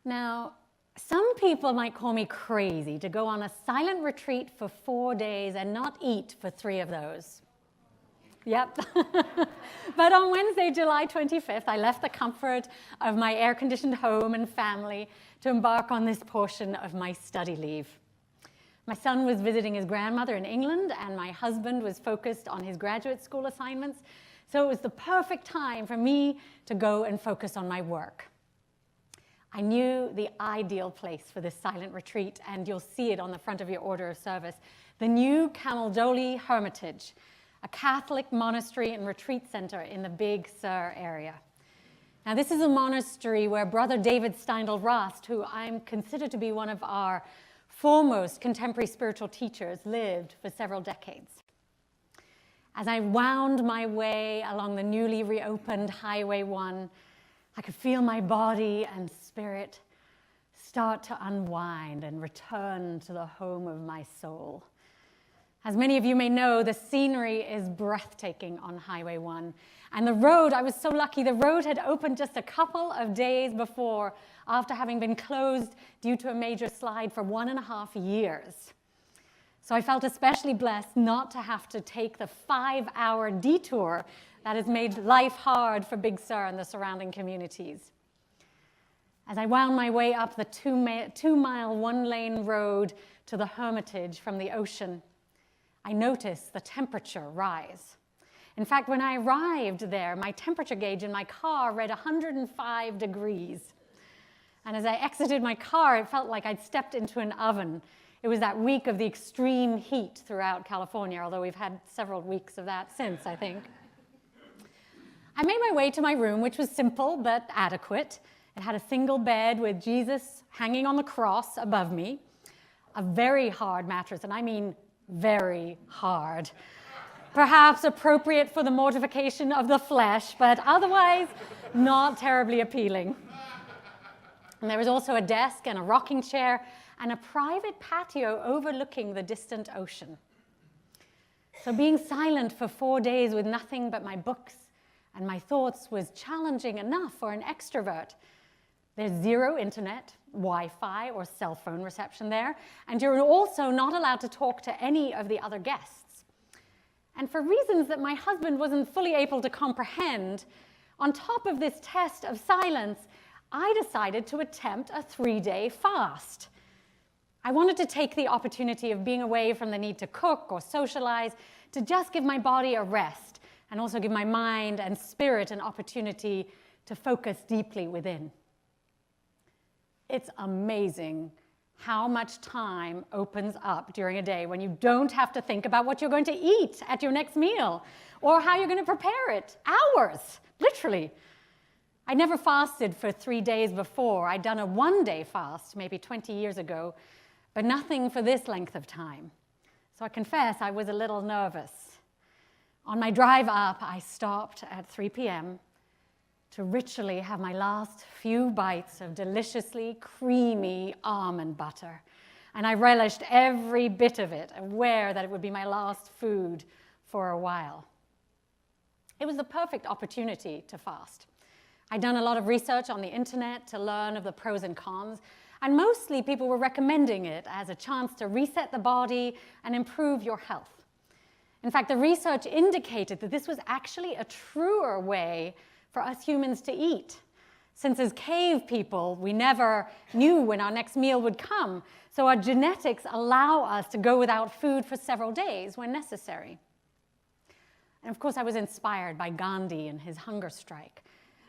Now, some people might call me crazy to go on a silent retreat for 4 days and not eat for 3 of those. Yep. But on Wednesday, July 25th, I left the comfort of my air-conditioned home and family to embark on this portion of my study leave. My son was visiting his grandmother in England, and my husband was focused on his graduate school assignments, so it was the perfect time for me to go and focus on my work. I knew the ideal place for this silent retreat, and you'll see it on the front of your order of service, the new Camaldoli Hermitage, a Catholic monastery and retreat center in the Big Sur area. Now, this is a monastery where Brother David Steindl-Rast, who I'm considered to be one of our foremost contemporary spiritual teachers, lived for several decades. As I wound my way along the newly reopened Highway 1, I could feel my body and spirit start to unwind and return to the home of my soul. As many of you may know, the scenery is breathtaking on Highway 1. And the road, I was so lucky, the road had opened just a couple of days before, after having been closed due to a major slide for 1.5 years. So I felt especially blessed not to have to take the 5-hour detour that has made life hard for Big Sur and the surrounding communities. As I wound my way up the 2-mile, 1-lane road to the Hermitage from the ocean, I noticed the temperature rise. In fact, when I arrived there, my temperature gauge in my car read 105 degrees. And as I exited my car, it felt like I'd stepped into an oven. It was that week of the extreme heat throughout California, although we've had several weeks of that since, I think. I made my way to my room, which was simple but adequate. It had a single bed with Jesus hanging on the cross above me, a very hard mattress, and I mean very hard. Perhaps appropriate for the mortification of the flesh, but otherwise not terribly appealing. And there was also a desk and a rocking chair and a private patio overlooking the distant ocean. So being silent for 4 days with nothing but my books and my thoughts was challenging enough for an extrovert. There's zero internet, Wi-Fi, or cell phone reception there, and you're also not allowed to talk to any of the other guests. And for reasons that my husband wasn't fully able to comprehend, on top of this test of silence, I decided to attempt a 3-day fast. I wanted to take the opportunity of being away from the need to cook or socialize to just give my body a rest and also give my mind and spirit an opportunity to focus deeply within. It's amazing how much time opens up during a day when you don't have to think about what you're going to eat at your next meal or how you're going to prepare it. Hours, literally. I never fasted for 3 days before. I'd done a 1-day fast maybe 20 years ago, but nothing for this length of time. So I confess I was a little nervous. On my drive up, I stopped at 3 p.m. to ritually have my last few bites of deliciously creamy almond butter. And I relished every bit of it, aware that it would be my last food for a while. It was the perfect opportunity to fast. I'd done a lot of research on the internet to learn of the pros and cons, and mostly people were recommending it as a chance to reset the body and improve your health. In fact, the research indicated that this was actually a truer way for us humans to eat. Since as cave people, we never knew when our next meal would come, so our genetics allow us to go without food for several days when necessary. And of course, I was inspired by Gandhi and his hunger strike.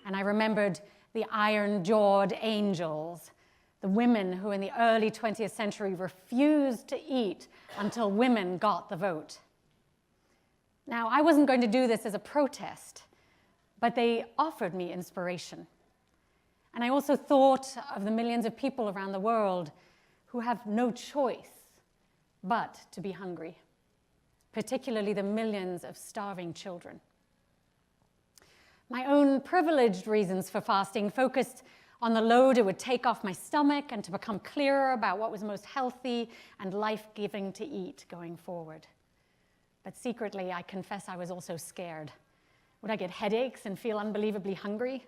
And I remembered the iron-jawed angels, the women who in the early 20th century refused to eat until women got the vote. Now, I wasn't going to do this as a protest, but they offered me inspiration. And I also thought of the millions of people around the world who have no choice but to be hungry, particularly the millions of starving children. My own privileged reasons for fasting focused on the load it would take off my stomach and to become clearer about what was most healthy and life-giving to eat going forward. But secretly, I confess I was also scared. Would I get headaches and feel unbelievably hungry?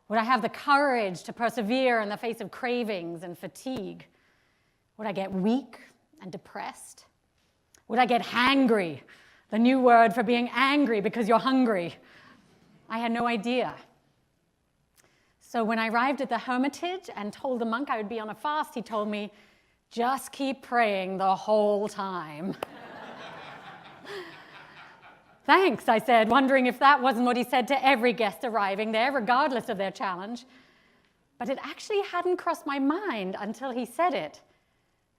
Would I have the courage to persevere in the face of cravings and fatigue? Would I get weak and depressed? Would I get hangry, the new word for being angry because you're hungry? I had no idea. So when I arrived at the Hermitage and told the monk I would be on a fast, he told me, just keep praying the whole time. Thanks, I said, wondering if that wasn't what he said to every guest arriving there, regardless of their challenge. But it actually hadn't crossed my mind until he said it.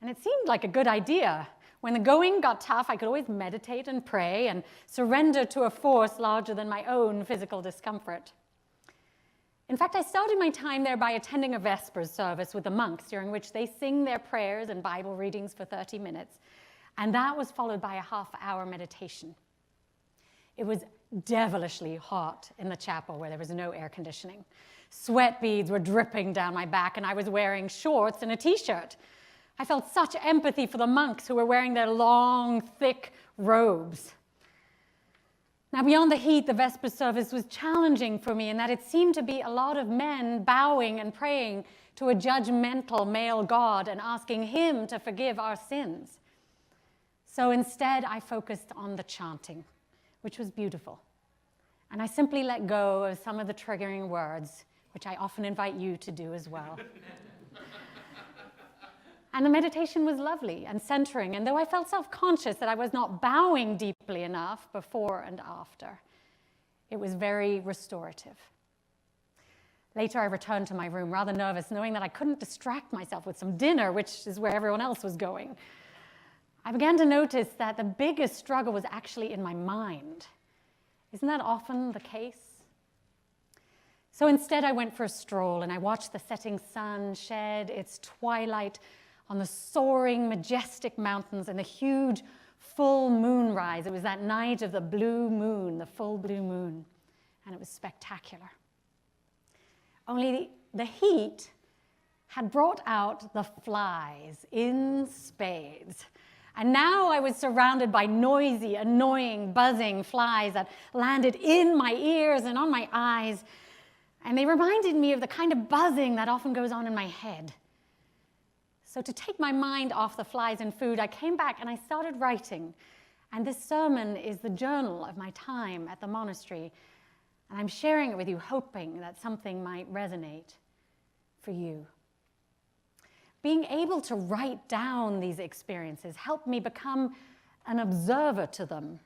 And it seemed like a good idea. When the going got tough, I could always meditate and pray and surrender to a force larger than my own physical discomfort. In fact, I started my time there by attending a Vespers service with the monks, during which they sing their prayers and Bible readings for 30 minutes. And that was followed by a half-hour meditation. It was devilishly hot in the chapel where there was no air conditioning. Sweat beads were dripping down my back, and I was wearing shorts and a t-shirt. I felt such empathy for the monks who were wearing their long, thick robes. Now, beyond the heat, the Vespers service was challenging for me in that it seemed to be a lot of men bowing and praying to a judgmental male god and asking him to forgive our sins. So instead, I focused on the chanting, which was beautiful. And I simply let go of some of the triggering words, which I often invite you to do as well. And the meditation was lovely and centering, and though I felt self-conscious that I was not bowing deeply enough before and after, it was very restorative. Later, I returned to my room rather nervous, knowing that I couldn't distract myself with some dinner, which is where everyone else was going. I began to notice that the biggest struggle was actually in my mind. Isn't that often the case? So instead, I went for a stroll, and I watched the setting sun shed its twilight on the soaring, majestic mountains and the huge full moon rise. It was that night of the blue moon, the full blue moon, and it was spectacular. Only the heat had brought out the flies in spades. And now I was surrounded by noisy, annoying, buzzing flies that landed in my ears and on my eyes. And they reminded me of the kind of buzzing that often goes on in my head. So to take my mind off the flies and food, I came back and I started writing. And this sermon is the journal of my time at the monastery. And I'm sharing it with you, hoping that something might resonate for you. Being able to write down these experiences helped me become an observer to them,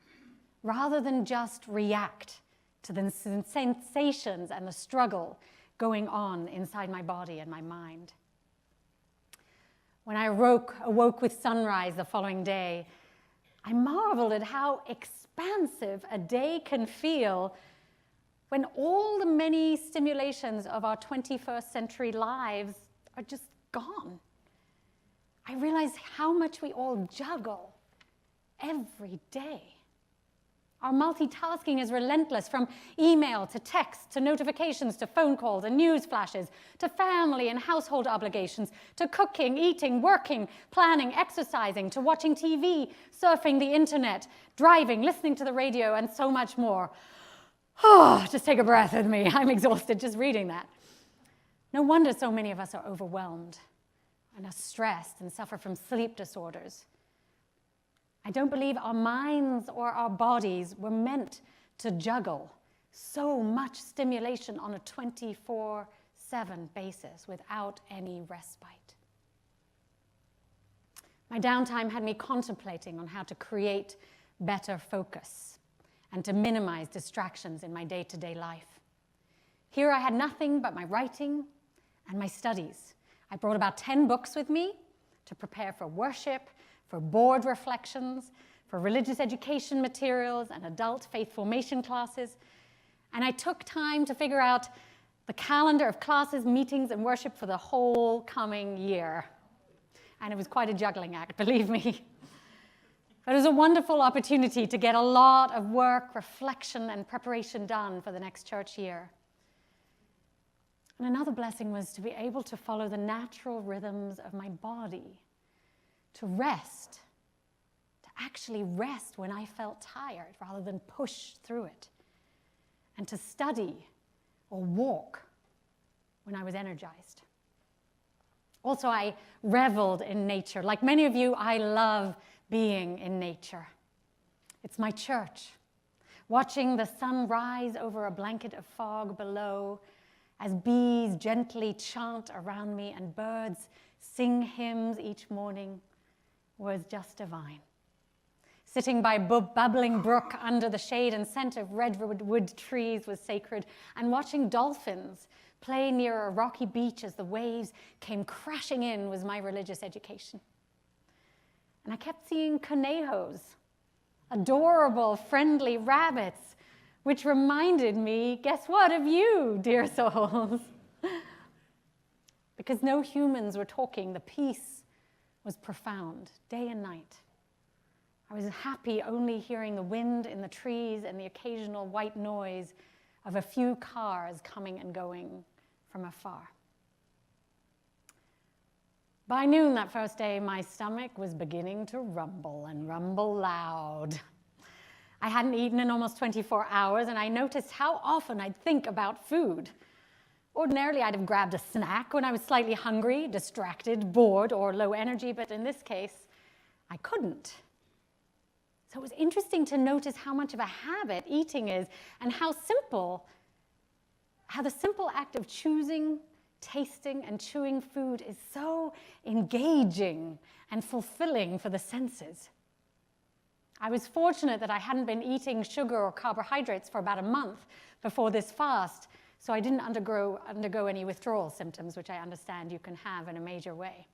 rather than just react to the sensations and the struggle going on inside my body and my mind. When I awoke with sunrise the following day, I marveled at how expansive a day can feel when all the many stimulations of our 21st century lives are just gone. I realized how much we all juggle every day. Our multitasking is relentless, from email to text to notifications to phone calls and news flashes to family and household obligations to cooking, eating, working, planning, exercising to watching TV, surfing the internet, driving, listening to the radio, and so much more. Oh, just take a breath with me. I'm exhausted just reading that. No wonder so many of us are overwhelmed and are stressed and suffer from sleep disorders. I don't believe our minds or our bodies were meant to juggle so much stimulation on a 24/7 basis without any respite. My downtime had me contemplating on how to create better focus and to minimize distractions in my day-to-day life. Here I had nothing but my writing and my studies. I brought about 10 books with me to prepare for worship, for board reflections, for religious education materials and adult faith formation classes. And I took time to figure out the calendar of classes, meetings, and worship for the whole coming year. And it was quite a juggling act, believe me. But it was a wonderful opportunity to get a lot of work, reflection, and preparation done for the next church year. And another blessing was to be able to follow the natural rhythms of my body, to rest, to actually rest when I felt tired rather than push through it, and to study or walk when I was energized. Also, I reveled in nature. Like many of you, I love being in nature. It's my church. Watching the sun rise over a blanket of fog below, as bees gently chant around me and birds sing hymns each morning, was just divine. Sitting by bubbling brook under the shade and scent of redwood trees was sacred, and watching dolphins play near a rocky beach as the waves came crashing in was my religious education. And I kept seeing conejos, adorable, friendly rabbits, which reminded me, guess what, of you, dear souls. Because no humans were talking, the peace was profound, day and night. I was happy only hearing the wind in the trees and the occasional white noise of a few cars coming and going from afar. By noon that first day, my stomach was beginning to rumble, and rumble loud. I hadn't eaten in almost 24 hours, and I noticed how often I'd think about food. Ordinarily, I'd have grabbed a snack when I was slightly hungry, distracted, bored, or low energy, but in this case, I couldn't. So it was interesting to notice how much of a habit eating is, and how the simple act of choosing, tasting, and chewing food is so engaging and fulfilling for the senses. I was fortunate that I hadn't been eating sugar or carbohydrates for about a month before this fast, so I didn't undergo any withdrawal symptoms, which I understand you can have in a major way.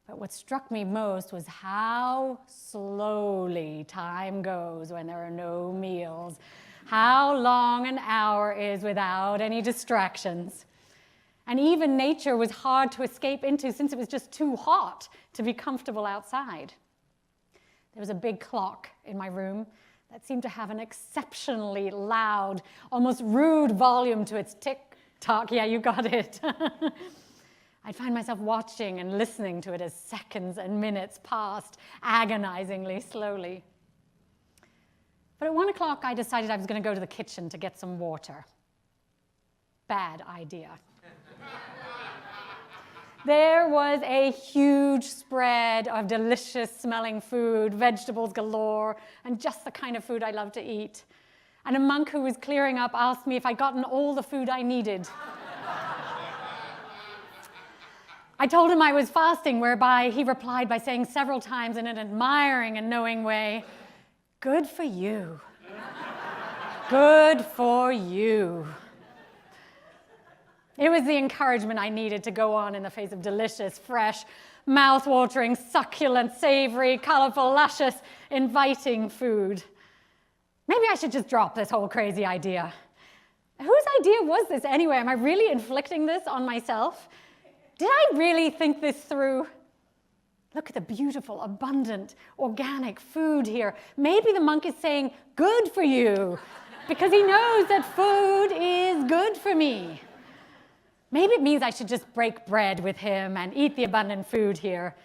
But what struck me most was how slowly time goes when there are no meals, how long an hour is without any distractions. And even nature was hard to escape into since it was just too hot to be comfortable outside. There was a big clock in my room that seemed to have an exceptionally loud, almost rude volume to its tick-tock. Yeah, you got it. I'd find myself watching and listening to it as seconds and minutes passed agonizingly slowly. But at 1 o'clock, I decided I was going to go to the kitchen to get some water. Bad idea. There was a huge spread of delicious-smelling food, vegetables galore, and just the kind of food I love to eat. And a monk who was clearing up asked me if I'd gotten all the food I needed. I told him I was fasting, whereby he replied by saying several times in an admiring and knowing way, "Good for you. Good for you." It was the encouragement I needed to go on in the face of delicious, fresh, mouth-watering, succulent, savory, colorful, luscious, inviting food. Maybe I should just drop this whole crazy idea. Whose idea was this anyway? Am I really inflicting this on myself? Did I really think this through? Look at the beautiful, abundant, organic food here. Maybe the monk is saying, "Good for you," because he knows that food is good for me. Maybe it means I should just break bread with him and eat the abundant food here.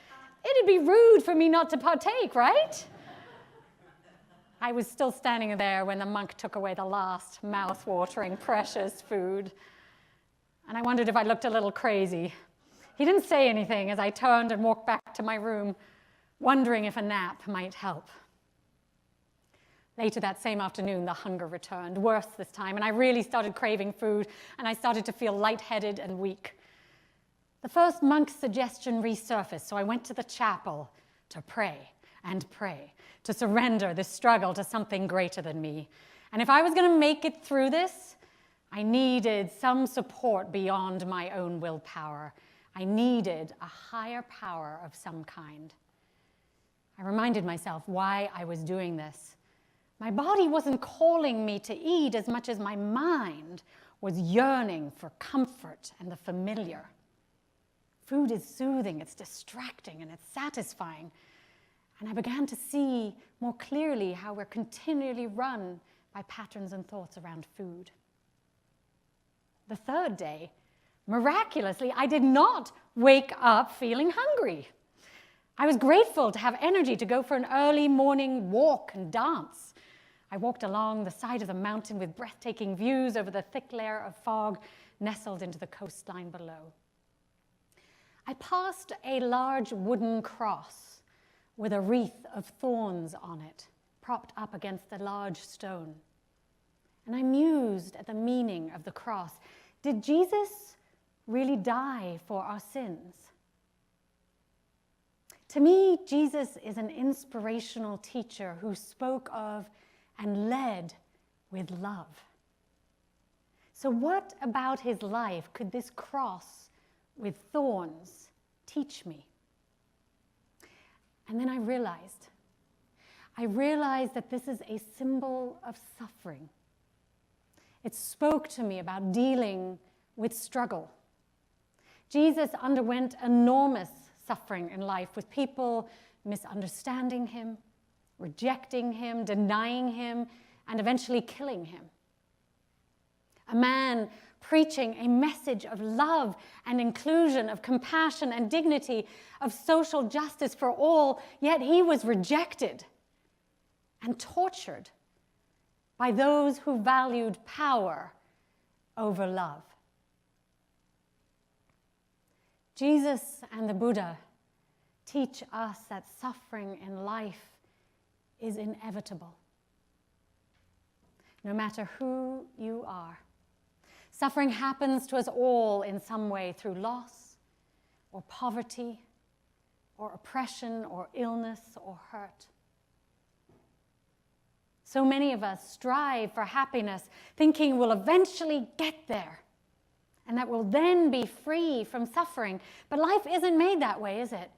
It'd be rude for me not to partake, right? I was still standing there when the monk took away the last mouth-watering, precious food. And I wondered if I looked a little crazy. He didn't say anything as I turned and walked back to my room, wondering if a nap might help. Later that same afternoon, the hunger returned, worse this time, and I really started craving food, and I started to feel lightheaded and weak. The first monk's suggestion resurfaced, so I went to the chapel to pray and pray, to surrender this struggle to something greater than me. And if I was going to make it through this, I needed some support beyond my own willpower. I needed a higher power of some kind. I reminded myself why I was doing this. My body wasn't calling me to eat as much as my mind was yearning for comfort and the familiar. Food is soothing, it's distracting, and it's satisfying. And I began to see more clearly how we're continually run by patterns and thoughts around food. The third day, miraculously, I did not wake up feeling hungry. I was grateful to have energy to go for an early morning walk and dance. I walked along the side of the mountain with breathtaking views over the thick layer of fog nestled into the coastline below. I passed a large wooden cross with a wreath of thorns on it, propped up against a large stone. And I mused at the meaning of the cross. Did Jesus really die for our sins? To me, Jesus is an inspirational teacher who spoke of and led with love. So what about his life could this cross with thorns teach me? And then I realized that this is a symbol of suffering. It spoke to me about dealing with struggle. Jesus underwent enormous suffering in life, with people misunderstanding him, rejecting him, denying him, and eventually killing him. A man preaching a message of love and inclusion, of compassion and dignity, of social justice for all, yet he was rejected and tortured by those who valued power over love. Jesus and the Buddha teach us that suffering in life is inevitable, no matter who you are. Suffering happens to us all in some way, through loss or poverty or oppression or illness or hurt. So many of us strive for happiness, thinking we'll eventually get there and that we'll then be free from suffering. But life isn't made that way, is it?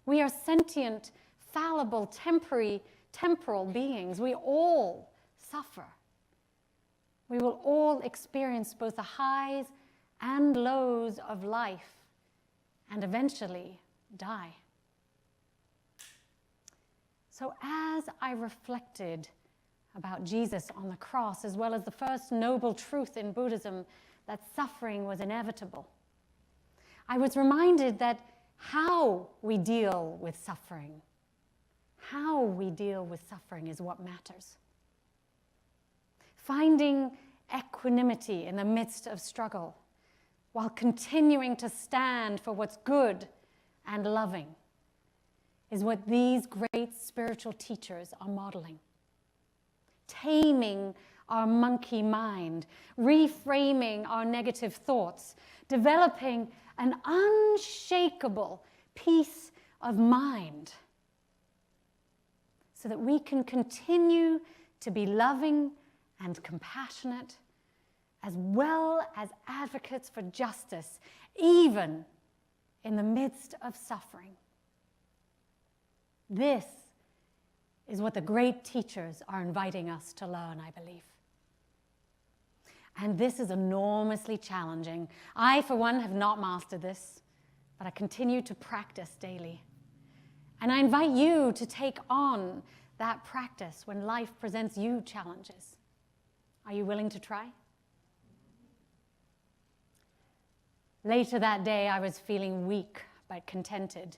We are sentient, fallible, temporal beings. We all suffer. We will all experience both the highs and lows of life and eventually die. So as I reflected about Jesus on the cross, as well as the first noble truth in Buddhism, that suffering was inevitable, I was reminded that how we deal with suffering is what matters. Finding equanimity in the midst of struggle, while continuing to stand for what's good and loving, is what these great spiritual teachers are modeling. Taming our monkey mind, reframing our negative thoughts, developing an unshakable peace of mind so that we can continue to be loving and compassionate, as well as advocates for justice, even in the midst of suffering. This is what the great teachers are inviting us to learn, I believe. And this is enormously challenging. I, for one, have not mastered this, but I continue to practice daily. And I invite you to take on that practice when life presents you challenges. Are you willing to try? Later that day, I was feeling weak but contented.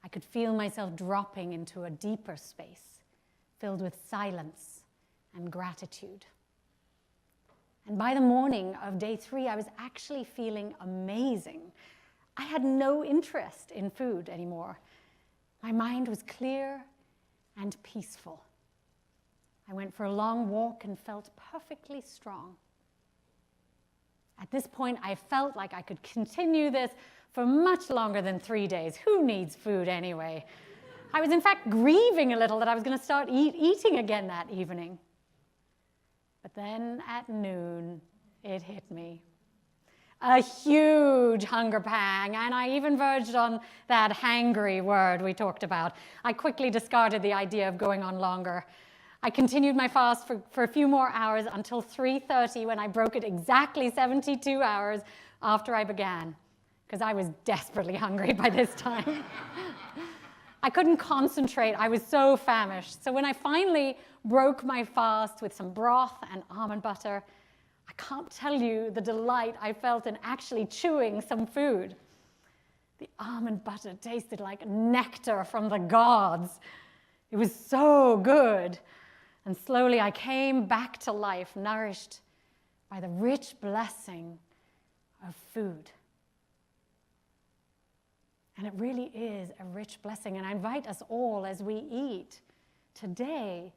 I could feel myself dropping into a deeper space filled with silence and gratitude. And by the morning of day 3, I was actually feeling amazing. I had no interest in food anymore. My mind was clear and peaceful. I went for a long walk and felt perfectly strong. At this point, I felt like I could continue this for much longer than 3 days. Who needs food anyway? I was in fact grieving a little that I was going to start eating again that evening. But then at noon, it hit me. A huge hunger pang, and I even verged on that hangry word we talked about. I quickly discarded the idea of going on longer. I continued my fast for a few more hours until 3:30, when I broke it exactly 72 hours after I began, because I was desperately hungry by this time. I couldn't concentrate. I was so famished. So when I finally broke my fast with some broth and almond butter, I can't tell you the delight I felt in actually chewing some food. The almond butter tasted like nectar from the gods. It was so good. And slowly I came back to life, nourished by the rich blessing of food. And it really is a rich blessing. And I invite us all as we eat today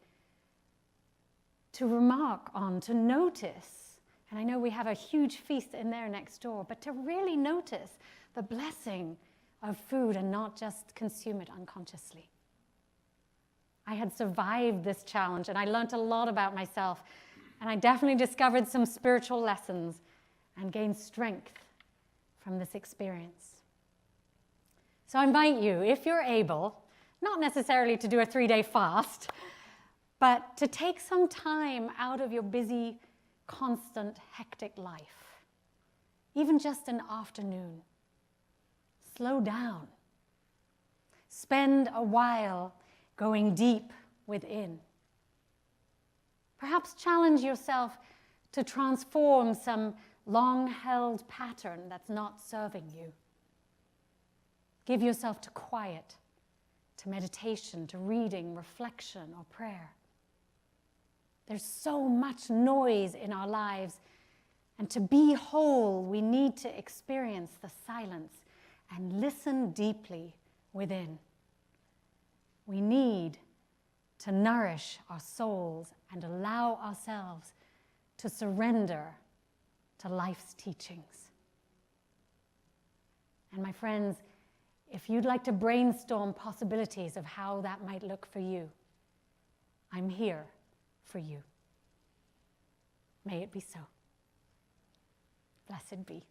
to remark on, to notice, and I know we have a huge feast in there next door, but to really notice the blessing of food and not just consume it unconsciously. I had survived this challenge and I learned a lot about myself, and I definitely discovered some spiritual lessons and gained strength from this experience. So I invite you, if you're able, not necessarily to do a 3-day fast, but to take some time out of your busy, constant, hectic life, even just an afternoon. Slow down. Spend a while going deep within. Perhaps challenge yourself to transform some long-held pattern that's not serving you. Give yourself to quiet, to meditation, to reading, reflection, or prayer. There's so much noise in our lives, and to be whole, we need to experience the silence and listen deeply within. We need to nourish our souls and allow ourselves to surrender to life's teachings. And my friends, if you'd like to brainstorm possibilities of how that might look for you, I'm here for you. May it be so. Blessed be.